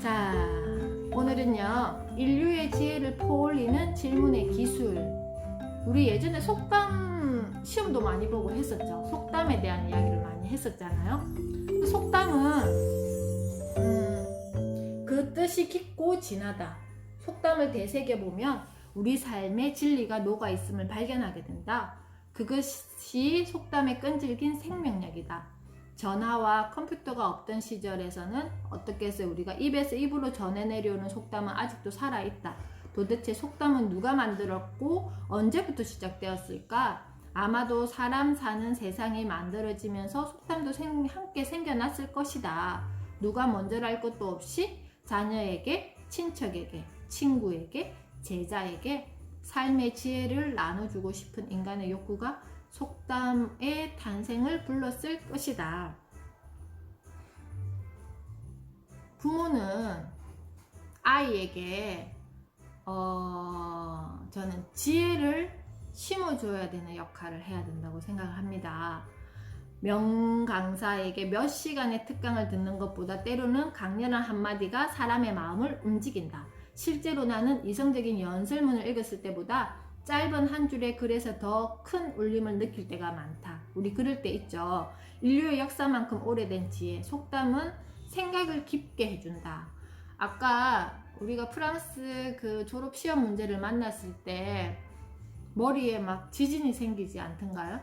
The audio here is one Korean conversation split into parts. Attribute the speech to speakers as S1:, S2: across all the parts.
S1: 자, 오늘은요, 인류의 지혜를 포올리는 질문의 기술. 우리 예전에 속담 시험도 많이 보고 했었죠. 속담에 대한 이야기를 많이 했었잖아요. 속담은 그 뜻이 깊고 진하다. 속담을 되새겨보면 우리 삶에 진리가 녹아있음을 발견하게 된다. 그것이 속담의 끈질긴 생명력이다. 전화와 컴퓨터가 없던 시절에서는 어떻게 해서 우리가 입에서 입으로 전해 내려오는 속담은 아직도 살아있다. 도대체 속담은 누가 만들었고 언제부터 시작되었을까? 아마도 사람 사는 세상이 만들어지면서 속담도 함께 생겨났을 것이다. 누가 먼저랄 것도 없이 자녀에게, 친척에게, 친구에게, 제자에게 삶의 지혜를 나눠주고 싶은 인간의 욕구가 속담의 탄생을 불렀을 것이다. 부모는 아이에게 저는 지혜를 심어줘야 되는 역할을 해야 된다고 생각을 합니다. 명강사에게 몇 시간의 특강을 듣는 것보다 때로는 강렬한 한마디가 사람의 마음을 움직인다. 실제로 나는 이성적인 연설문을 읽었을 때보다 짧은 한 줄의 글에서 더 큰 울림을 느낄 때가 많다. 우리 그럴 때 있죠. 인류의 역사만큼 오래된 지혜, 속담은 생각을 깊게 해준다. 아까 우리가 프랑스 그 졸업 시험 문제를 만났을 때 머리에 막 지진이 생기지 않던가요?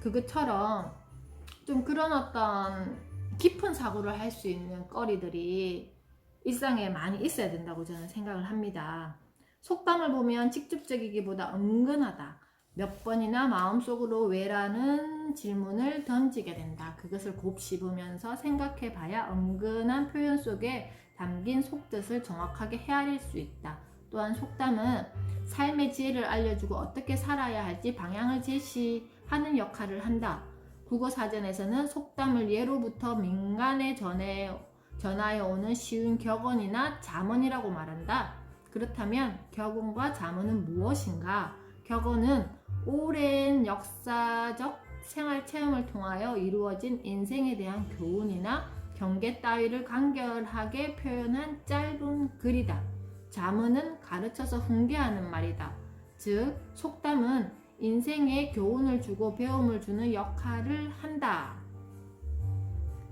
S1: 그것처럼 좀 그런 어떤 깊은 사고를 할 수 있는 거리들이 일상에 많이 있어야 된다고 저는 생각을 합니다. 속담을 보면 직접적이기보다 은근하다. 몇 번이나 마음속으로 왜라는 질문을 던지게 된다. 그것을 곱씹으면서 생각해 봐야 은근한 표현 속에 담긴 속뜻을 정확하게 헤아릴 수 있다. 또한 속담은 삶의 지혜를 알려주고 어떻게 살아야 할지 방향을 제시하는 역할을 한다. 국어사전에서는 속담을 예로부터 민간에 전하여 오는 쉬운 격언이나 잠언이라고 말한다. 그렇다면 격언과 잠언은 무엇인가? 격언은 오랜 역사적 생활 체험을 통하여 이루어진 인생에 대한 교훈이나 경계 따위를 간결하게 표현한 짧은 글이다. 잠언은 가르쳐서 훈계하는 말이다. 즉, 속담은 인생에 교훈을 주고 배움을 주는 역할을 한다.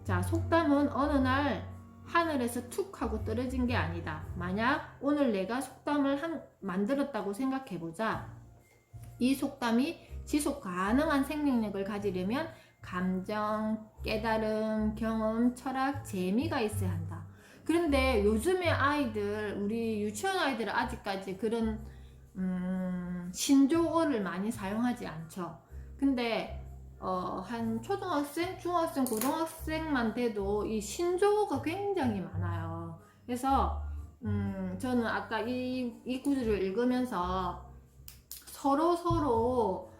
S1: 자, 속담은 어느 날 하늘에서 툭 하고 떨어진 게 아니다. 만약 오늘 내가 속담을 만들었다고 생각해보자. 이 속담이 지속 가능한 생명력을 가지려면 감정, 깨달음, 경험, 철학, 재미가 있어야 한다. 그런데 요즘의 아이들, 우리 유치원 아이들은 아직까지 그런 신조어를 많이 사용하지 않죠. 근데 한 초등학생, 중학생, 고등학생만 돼도 이 신조어가 굉장히 많아요. 그래서 저는 아까 이 구절을 읽으면서 서로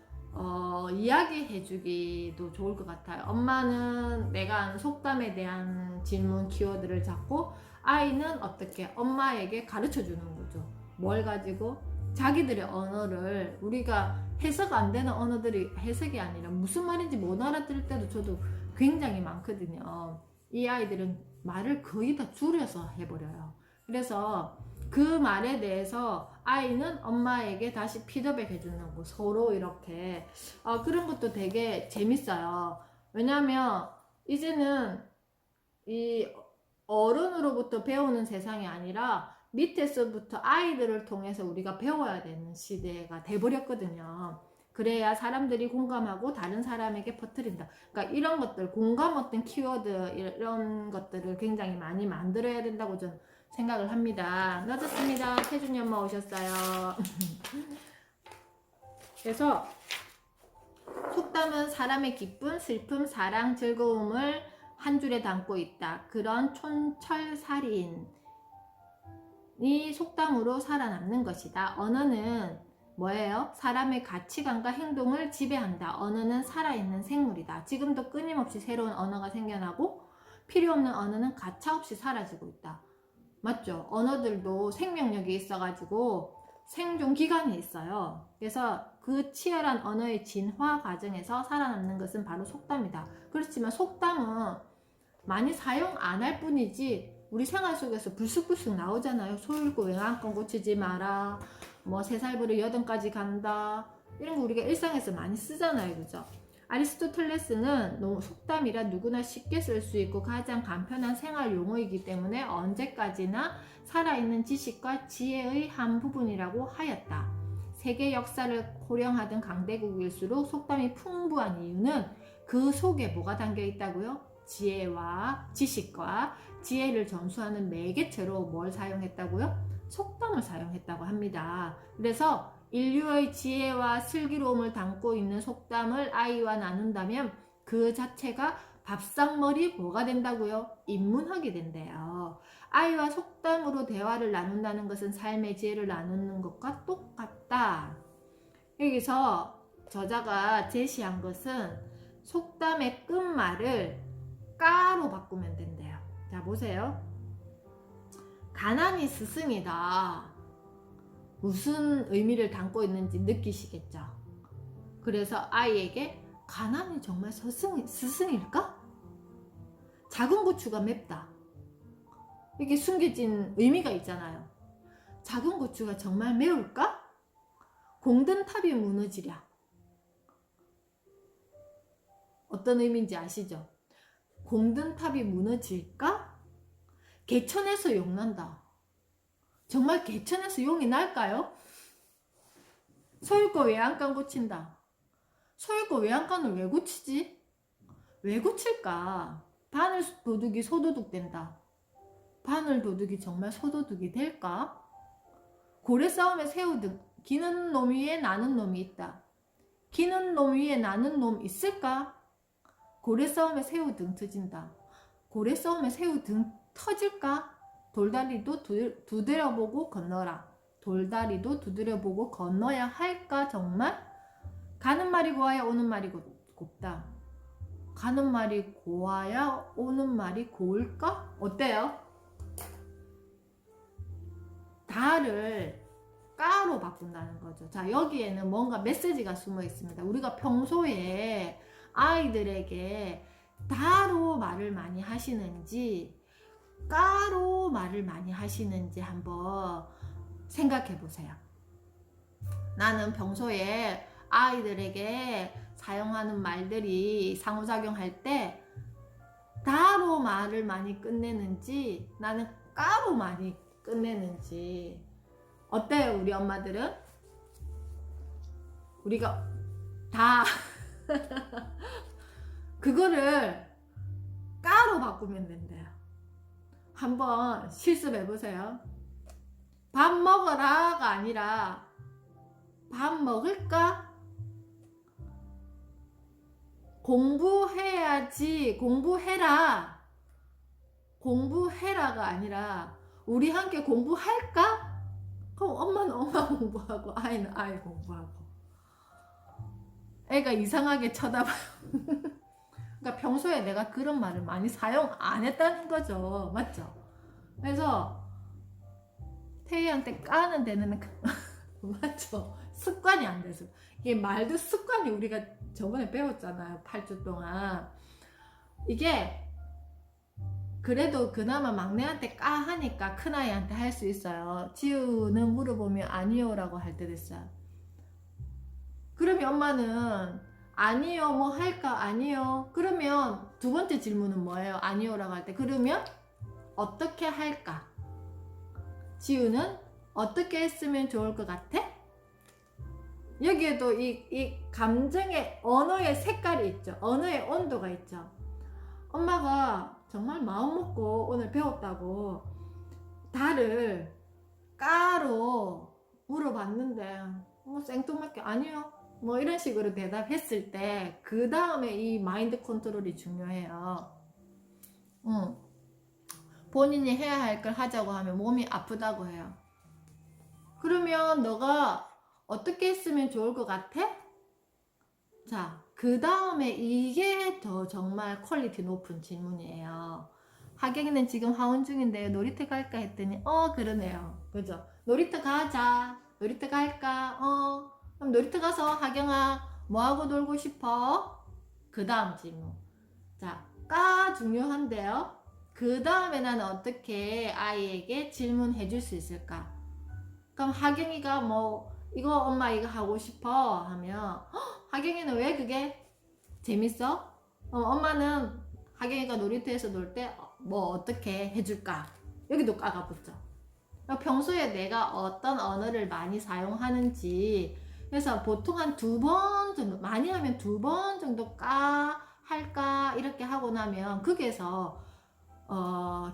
S1: 이야기해주기도 좋을 것 같아요. 엄마는 내가 아는 속담에 대한 질문 키워드를 잡고 아이는 어떻게 엄마에게 가르쳐주는 거죠. 뭘 가지고? 자기들의 언어를 우리가 해석 안 되는 언어들이 해석이 아니라 무슨 말인지 못 알아들을 때도 저도 굉장히 많거든요. 이 아이들은 말을 거의 다 줄여서 해버려요. 그래서 그 말에 대해서 아이는 엄마에게 다시 피드백 해주는 거, 서로 이렇게 그런 것도 되게 재밌어요. 왜냐하면 이제는 이 어른으로부터 배우는 세상이 아니라 밑에서부터 아이들을 통해서 우리가 배워야 되는 시대가 돼버렸거든요. 그래야 사람들이 공감하고 다른 사람에게 퍼뜨린다. 그러니까 이런 것들, 공감 어떤 키워드 이런 것들을 굉장히 많이 만들어야 된다고 저는 생각을 합니다. 늦었습니다. 태준이 엄마 오셨어요. 그래서 속담은 사람의 기쁨, 슬픔, 사랑, 즐거움을 한 줄에 담고 있다. 그런 촌철살인이 속담으로 살아남는 것이다. 언어는 뭐예요? 사람의 가치관과 행동을 지배한다. 언어는 살아있는 생물이다. 지금도 끊임없이 새로운 언어가 생겨나고 필요 없는 언어는 가차없이 사라지고 있다. 맞죠? 언어들도 생명력이 있어가지고 생존 기간이 있어요. 그래서 그 치열한 언어의 진화 과정에서 살아남는 것은 바로 속담이다. 그렇지만 속담은 많이 사용 안 할 뿐이지 우리 생활 속에서 불쑥불쑥 나오잖아요. 소잃고 외양간 고치지 마라, 뭐 3살부터 8까지 간다, 이런 거 우리가 일상에서 많이 쓰잖아요. 그죠? 아리스토텔레스는 속담이라 누구나 쉽게 쓸 수 있고 가장 간편한 생활 용어이기 때문에 언제까지나 살아있는 지식과 지혜의 한 부분이라고 하였다. 세계 역사를 호령하던 강대국일수록 속담이 풍부한 이유는 그 속에 뭐가 담겨 있다고요? 지혜와 지식과 지혜를 전수하는 매개체로 뭘 사용했다고요? 속담을 사용했다고 합니다. 그래서 인류의 지혜와 슬기로움을 담고 있는 속담을 아이와 나눈다면 그 자체가 밥상머리 뭐가 된다고요? 인문학이 된대요. 아이와 속담으로 대화를 나눈다는 것은 삶의 지혜를 나누는 것과 똑같다. 여기서 저자가 제시한 것은 속담의 끝말을 까로 바꾸면 된대요. 자, 보세요. 가난이 스승이다. 무슨 의미를 담고 있는지 느끼시겠죠? 그래서 아이에게 가난이 정말 스승일까? 작은 고추가 맵다. 이게 숨겨진 의미가 있잖아요. 작은 고추가 정말 매울까? 공든 탑이 무너지랴. 어떤 의미인지 아시죠? 공든 탑이 무너질까? 개천에서 용난다. 정말 개천에서 용이 날까요? 소잃고 외양간 고친다. 소잃고 외양간을 왜 고치지? 왜 고칠까? 바늘 도둑이 소도둑 된다. 바늘 도둑이 정말 소도둑이 될까? 고래 싸움에 새우 등 기는 놈 위에 나는 놈이 있다. 기는 놈 위에 나는 놈 있을까? 고래 싸움에 새우 등 터진다. 고래 싸움에 새우 등 터질까? 돌다리도 두드려보고 건너라. 돌다리도 두드려보고 건너야 할까 정말? 가는 말이 고와야 오는 말이 곱다. 가는 말이 고와야 오는 말이 고울까? 어때요? 다를 까로 바꾼다는 거죠. 자, 여기에는 뭔가 메시지가 숨어 있습니다. 우리가 평소에 아이들에게 다로 말을 많이 하시는지 까로 말을 많이 하시는지 한번 생각해 보세요. 나는 평소에 아이들에게 사용하는 말들이 상호작용할 때 다로 말을 많이 끝내는지 나는 까로 많이 끝내는지 어때요? 우리 엄마들은? 우리가 다 그거를 까로 바꾸면 된대요. 한번 실습해 보세요. 밥 먹어라가 아니라 밥 먹을까? 공부해야지, 공부해라. 공부해라가 아니라 우리 함께 공부할까? 그럼 엄마는 엄마 공부하고 아이는 아이 공부하고. 애가 이상하게 쳐다봐요. 그러니까 평소에 내가 그런 말을 많이 사용 안 했다는 거죠. 맞죠? 그래서 태희한테 까는 데는 맞죠? 습관이 안 돼서. 이게 말도 습관이 우리가 저번에 배웠잖아요. 8주 동안. 이게 그래도 그나마 막내한테 까 하니까 큰아이한테 할 수 있어요. 지우는 물어보면 아니요 라고 할 때 됐어요. 그러면 엄마는 아니요 뭐 할까? 아니요. 그러면 두 번째 질문은 뭐예요? 아니요 라고 할 때. 그러면 어떻게 할까? 지우는 어떻게 했으면 좋을 것 같아? 여기에도 이 감정의 언어의 색깔이 있죠. 언어의 온도가 있죠. 엄마가 정말 마음 먹고 오늘 배웠다고 달을 까로 물어봤는데 뭐 생뚱맞게 아니요 뭐 이런 식으로 대답했을 때 그 다음에 이 마인드 컨트롤이 중요해요. 본인이 해야 할 걸 하자고 하면 몸이 아프다고 해요. 그러면 너가 어떻게 했으면 좋을 것 같아? 자, 그 다음에 이게 더 정말 퀄리티 높은 질문이에요. 하경이는 지금 하원 중인데요. 놀이터 갈까 했더니 그러네요. 그죠? 놀이터 가자. 놀이터 갈까? 그럼 놀이터 가서 하경아 뭐하고 놀고 싶어? 그 다음 질문. 자, 까 중요한데요. 그 다음에 나는 어떻게 아이에게 질문해 줄 수 있을까? 그럼 하경이가 뭐 이거 엄마 이거 하고 싶어 하면 하경이는 왜 그게 재밌어? 엄마는 하경이가 놀이터에서 놀 때 뭐 어떻게 해줄까? 여기도 까가 붙죠. 평소에 내가 어떤 언어를 많이 사용하는지, 그래서 보통 한 2번 정도, 많이 하면 2번 정도 할까 이렇게 하고 나면 거기에서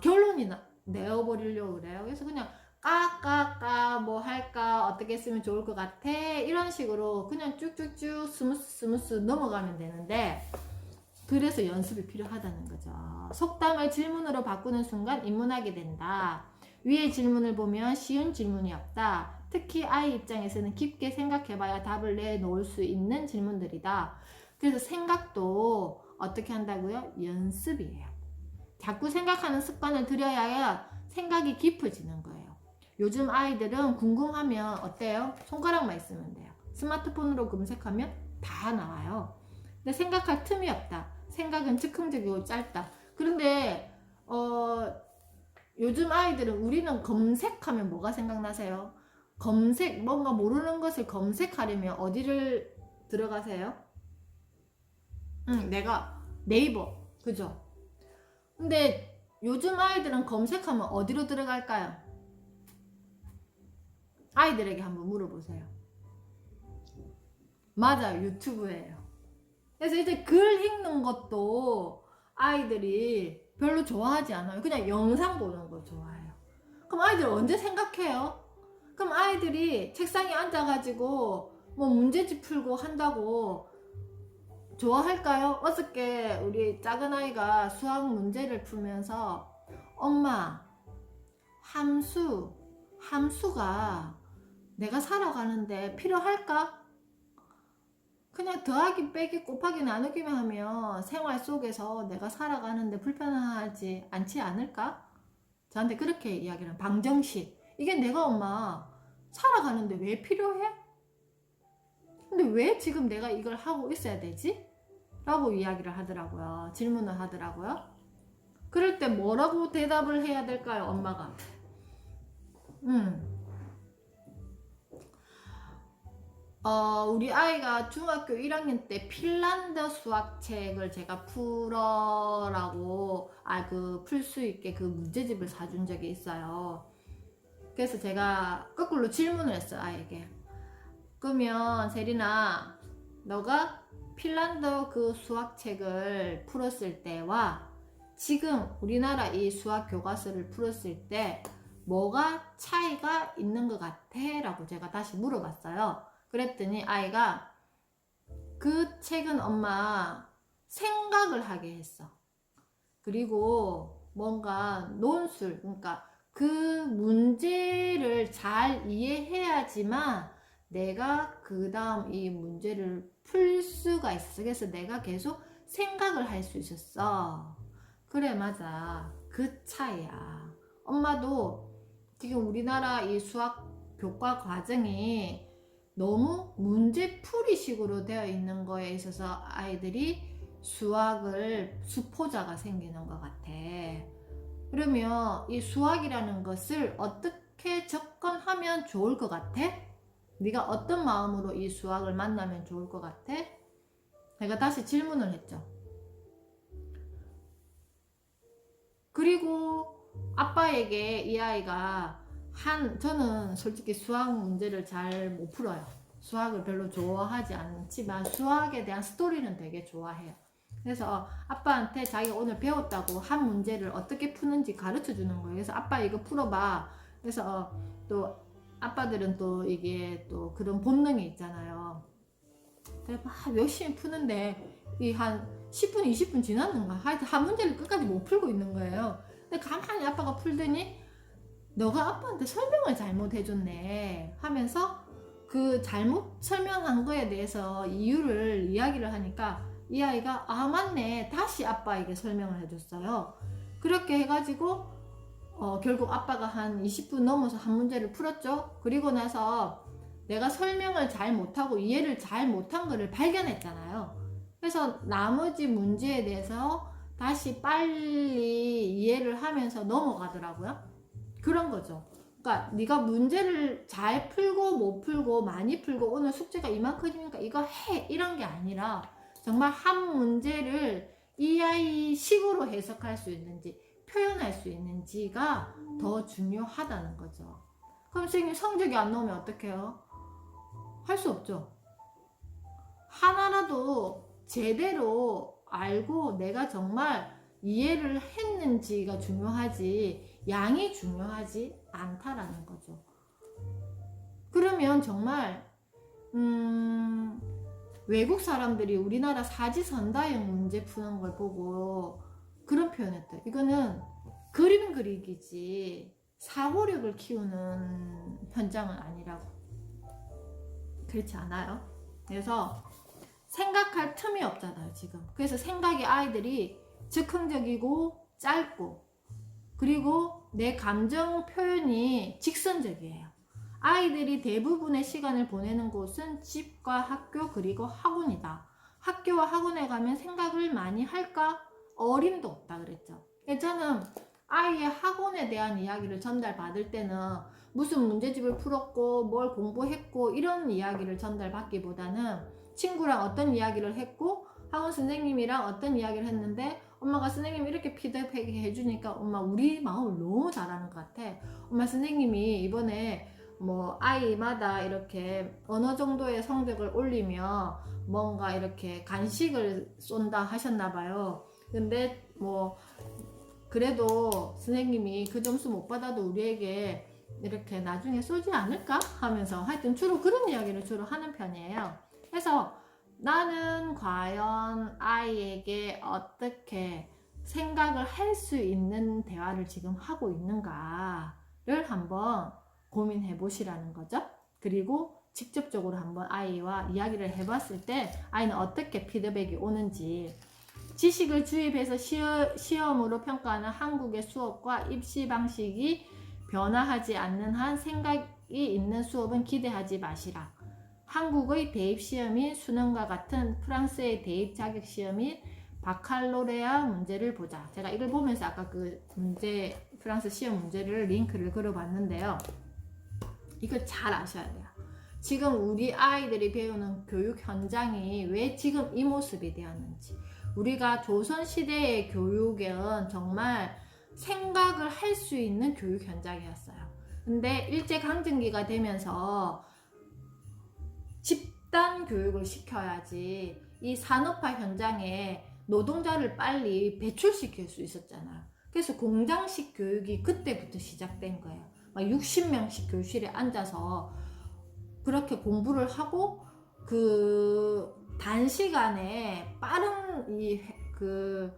S1: 결론이 내어버리려고 그래요. 그래서 그냥 뭐 할까, 어떻게 쓰면 좋을 것 같아, 이런 식으로 그냥 쭉쭉쭉 스무스 넘어가면 되는데, 그래서 연습이 필요하다는 거죠. 속담을 질문으로 바꾸는 순간 입문하게 된다. 위의 질문을 보면 쉬운 질문이 없다. 특히 아이 입장에서는 깊게 생각해봐야 답을 내놓을 수 있는 질문들이다. 그래서 생각도 어떻게 한다고요? 연습이에요. 자꾸 생각하는 습관을 들여야 생각이 깊어지는 거예요. 요즘 아이들은 궁금하면 어때요? 손가락만 있으면 돼요. 스마트폰으로 검색하면 다 나와요. 근데 생각할 틈이 없다. 생각은 즉흥적이고 짧다. 그런데 요즘 아이들은, 우리는 검색하면 뭐가 생각나세요? 뭔가 모르는 것을 검색하려면 어디를 들어가세요? 내가 네이버, 그죠? 근데 요즘 아이들은 검색하면 어디로 들어갈까요? 아이들에게 한번 물어보세요. 맞아요, 유튜브예요. 그래서 이제 글 읽는 것도 아이들이 별로 좋아하지 않아요. 그냥 영상 보는 거 좋아해요. 그럼 아이들 언제 생각해요? 그럼 아이들이 책상에 앉아가지고 뭐 문제집 풀고 한다고 좋아할까요? 어저께 우리 작은 아이가 수학 문제를 풀면서 엄마, 함수가 내가 살아가는데 필요할까? 그냥 더하기, 빼기, 곱하기, 나누기만 하면 생활 속에서 내가 살아가는데 불편하지 않지 않을까? 저한테 그렇게 이야기를, 방정식. 이게 내가 엄마 살아가는데 왜 필요해? 근데 왜 지금 내가 이걸 하고 있어야 되지? 라고 이야기를 하더라고요. 질문을 하더라고요. 그럴 때 뭐라고 대답을 해야 될까요, 엄마가? 우리 아이가 중학교 1학년 때 핀란드 수학책을 제가 풀어라고, 풀 수 있게 그 문제집을 사준 적이 있어요. 그래서 제가 거꾸로 질문을 했어요, 아이에게. 그러면 세린아, 너가 핀란드 그 수학책을 풀었을 때와 지금 우리나라 이 수학 교과서를 풀었을 때 뭐가 차이가 있는 것 같아? 라고 제가 다시 물어봤어요. 그랬더니 아이가 그 책은 엄마 생각을 하게 했어. 그리고 뭔가 논술, 그러니까 그 문제를 잘 이해해야지만 내가 그 다음 이 문제를 풀 수가 있어. 그래서 내가 계속 생각을 할 수 있었어. 그래, 맞아. 그 차이야. 엄마도 지금 우리나라 이 수학 교과 과정이 너무 문제풀이식으로 되어 있는 거에 있어서 아이들이 수학을 수포자가 생기는 것 같아. 그러면 이 수학이라는 것을 어떻게 접근하면 좋을 것 같아? 네가 어떤 마음으로 이 수학을 만나면 좋을 것 같아? 내가 다시 질문을 했죠. 그리고 아빠에게 이 아이가 저는 솔직히 수학 문제를 잘 못 풀어요. 수학을 별로 좋아하지 않지만 수학에 대한 스토리는 되게 좋아해요. 그래서 아빠한테 자기가 오늘 배웠다고 한 문제를 어떻게 푸는지 가르쳐 주는 거예요. 그래서 아빠 이거 풀어봐. 그래서 또 아빠들은 또 이게 또 그런 본능이 있잖아요. 그래서 막 열심히 푸는데 이 한 10분, 20분 지났는가? 하여튼 한 문제를 끝까지 못 풀고 있는 거예요. 근데 가만히 아빠가 풀더니 너가 아빠한테 설명을 잘못 해줬네 하면서 그 잘못 설명한 거에 대해서 이유를 이야기를 하니까 이 아이가 아 맞네, 다시 아빠에게 설명을 해줬어요. 그렇게 해가지고 결국 아빠가 한 20분 넘어서 한 문제를 풀었죠. 그리고 나서 내가 설명을 잘 못하고 이해를 잘 못한 거를 발견했잖아요. 그래서 나머지 문제에 대해서 다시 빨리 이해를 하면서 넘어가더라고요. 그런 거죠. 그러니까 네가 문제를 잘 풀고 못 풀고 많이 풀고 오늘 숙제가 이만큼이니까 이거 해 이런 게 아니라 정말 한 문제를 이 아이 식으로 해석할 수 있는지 표현할 수 있는지가 더 중요하다는 거죠. 그럼 선생님 성적이 안 나오면 어떡해요? 할 수 없죠. 하나라도 제대로 알고 내가 정말 이해를 했는지가 중요하지 양이 중요하지 않다라는 거죠. 그러면 정말 외국 사람들이 우리나라 사지선다형 문제 푸는 걸 보고 그런 표현했대요. 이거는 그림 그리기지 사고력을 키우는 현장은 아니라고. 그렇지 않아요? 그래서 생각할 틈이 없잖아요 지금. 그래서 생각이 아이들이 즉흥적이고 짧고 그리고 내 감정 표현이 직선적이에요. 아이들이 대부분의 시간을 보내는 곳은 집과 학교 그리고 학원이다. 학교와 학원에 가면 생각을 많이 할까? 어림도 없다 그랬죠. 저는 아이의 학원에 대한 이야기를 전달받을 때는 무슨 문제집을 풀었고 뭘 공부했고 이런 이야기를 전달받기보다는 친구랑 어떤 이야기를 했고 학원 선생님이랑 어떤 이야기를 했는데 엄마가 선생님이 이렇게 피드백 해주니까 엄마 우리 마음을 너무 잘하는 것 같아. 엄마 선생님이 이번에 뭐 아이마다 이렇게 어느 정도의 성적을 올리며 뭔가 이렇게 간식을 쏜다 하셨나 봐요. 근데 뭐 그래도 선생님이 그 점수 못 받아도 우리에게 이렇게 나중에 쏘지 않을까 하면서 하여튼 주로 그런 이야기를 주로 하는 편이에요. 그래서 나는 과연 아이에게 어떻게 생각을 할 수 있는 대화를 지금 하고 있는가를 한번 고민해 보시라는 거죠. 그리고 직접적으로 한번 아이와 이야기를 해봤을 때 아이는 어떻게 피드백이 오는지, 지식을 주입해서 시험으로 평가하는 한국의 수업과 입시 방식이 변화하지 않는 한 생각이 있는 수업은 기대하지 마시라. 한국의 대입시험인 수능과 같은 프랑스의 대입 자격시험인 바칼로레아 문제를 보자. 제가 이걸 보면서 아까 그 문제, 프랑스 시험 문제를 링크를 걸어봤는데요. 이걸 잘 아셔야 돼요. 지금 우리 아이들이 배우는 교육 현장이 왜 지금 이 모습이 되었는지. 우리가 조선시대의 교육은 정말 생각을 할 수 있는 교육 현장이었어요. 근데 일제강점기가 되면서 집단 교육을 시켜야지 이 산업화 현장에 노동자를 빨리 배출시킬 수 있었잖아요. 그래서 공장식 교육이 그때부터 시작된 거예요. 막 60명씩 교실에 앉아서 그렇게 공부를 하고 그 단시간에 빠른 그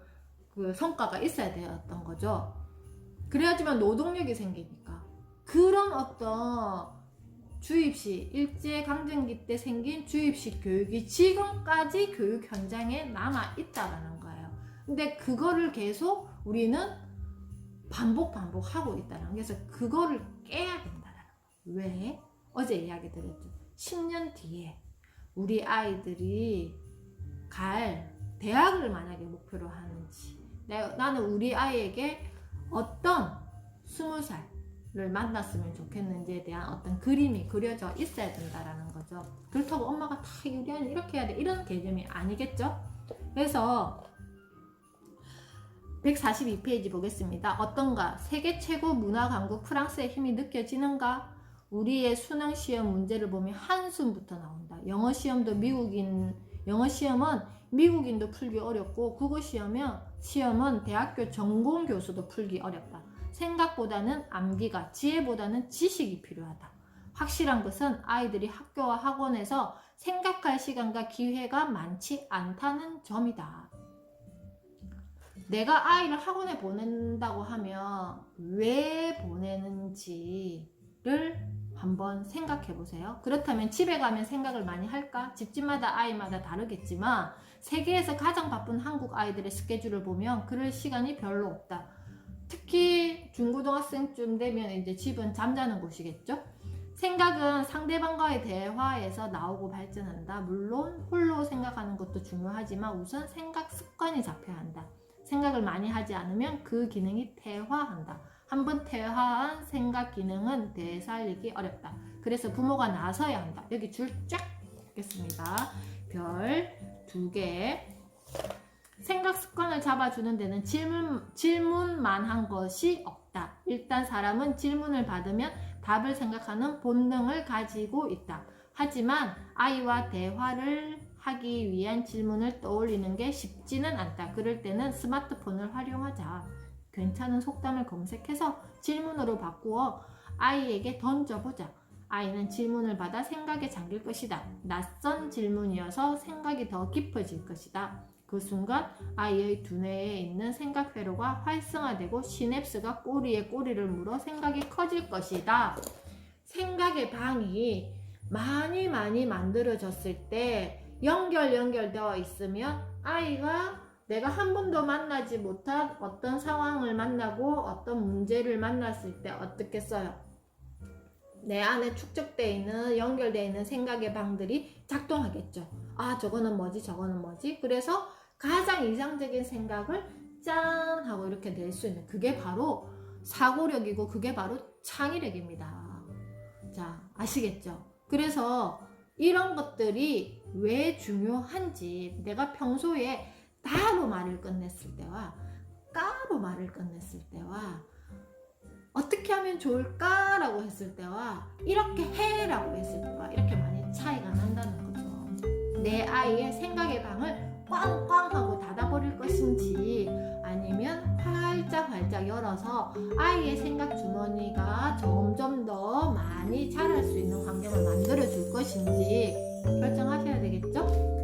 S1: 성과가 있어야 되었던 거죠. 그래야지만 노동력이 생기니까. 그런 어떤 주입식, 일제강점기 때 생긴 주입식 교육이 지금까지 교육 현장에 남아있다라는 거예요. 근데 그거를 계속 우리는 반복하고 있다는 거예요. 그래서 그거를 깨야 된다는 거예요. 왜? 어제 이야기 드렸죠. 10년 뒤에 우리 아이들이 갈 대학을 만약에 목표로 하는지, 나는 우리 아이에게 어떤 20살을 만났으면 좋겠는지에 대한 어떤 그림이 그려져 있어야 된다라는 거죠. 그렇다고 엄마가 다 우리 아이는 이렇게 해야 돼 이런 개념이 아니겠죠. 그래서 142페이지 보겠습니다. 어떤가? 세계 최고 문화 강국 프랑스의 힘이 느껴지는가? 우리의 수능 시험 문제를 보면 한숨부터 나온다. 영어 시험은 미국인도 풀기 어렵고 국어 시험은 대학교 전공 교수도 풀기 어렵다. 생각보다는 암기가, 지혜보다는 지식이 필요하다. 확실한 것은 아이들이 학교와 학원에서 생각할 시간과 기회가 많지 않다는 점이다. 내가 아이를 학원에 보낸다고 하면 왜 보내는지를 한번 생각해 보세요. 그렇다면 집에 가면 생각을 많이 할까? 집집마다 아이마다 다르겠지만 세계에서 가장 바쁜 한국 아이들의 스케줄을 보면 그럴 시간이 별로 없다. 특히 중고등학생쯤 되면 이제 집은 잠자는 곳이겠죠? 생각은 상대방과의 대화에서 나오고 발전한다. 물론 홀로 생각하는 것도 중요하지만 우선 생각 습관이 잡혀야 한다. 생각을 많이 하지 않으면 그 기능이 퇴화한다. 한번 퇴화한 생각 기능은 되살리기 어렵다. 그래서 부모가 나서야 한다. 여기 줄 쫙 긋겠습니다. 별 2개. 생각 습관을 잡아주는 데는 질문만 한 것이 없다. 일단 사람은 질문을 받으면 답을 생각하는 본능을 가지고 있다. 하지만 아이와 대화를 하기 위한 질문을 떠올리는 게 쉽지는 않다. 그럴 때는 스마트폰을 활용하자. 괜찮은 속담을 검색해서 질문으로 바꾸어 아이에게 던져보자. 아이는 질문을 받아 생각에 잠길 것이다. 낯선 질문이어서 생각이 더 깊어질 것이다. 그 순간 아이의 두뇌에 있는 생각 회로가 활성화되고 시냅스가 꼬리에 꼬리를 물어 생각이 커질 것이다. 생각의 방이 많이 만들어졌을 때 연결되어 있으면 아이가 내가 한 번도 만나지 못한 어떤 상황을 만나고 어떤 문제를 만났을 때 어떻겠어요? 내 안에 축적되어 있는 연결되어 있는 생각의 방들이 작동하겠죠. 아, 저거는 뭐지? 그래서 가장 이상적인 생각을 짠 하고 이렇게 낼 수 있는 그게 바로 사고력이고 그게 바로 창의력입니다. 자, 아시겠죠? 그래서 이런 것들이 왜 중요한지 내가 평소에 다로 말을 끝냈을 때와 까로 말을 끝냈을 때와 어떻게 하면 좋을까라고 했을 때와 이렇게 해라고 했을 때와 이렇게 많이 차이가 난다는 거죠. 내 아이의 생각의 방을 꽝꽝 하고 닫아버릴 것인지 아니면 활짝 열어서 아이의 생각 주머니가 점점 더 많이 자랄 수 있는 환경을 만들어 줄 것인지 결정하셔야 되겠죠?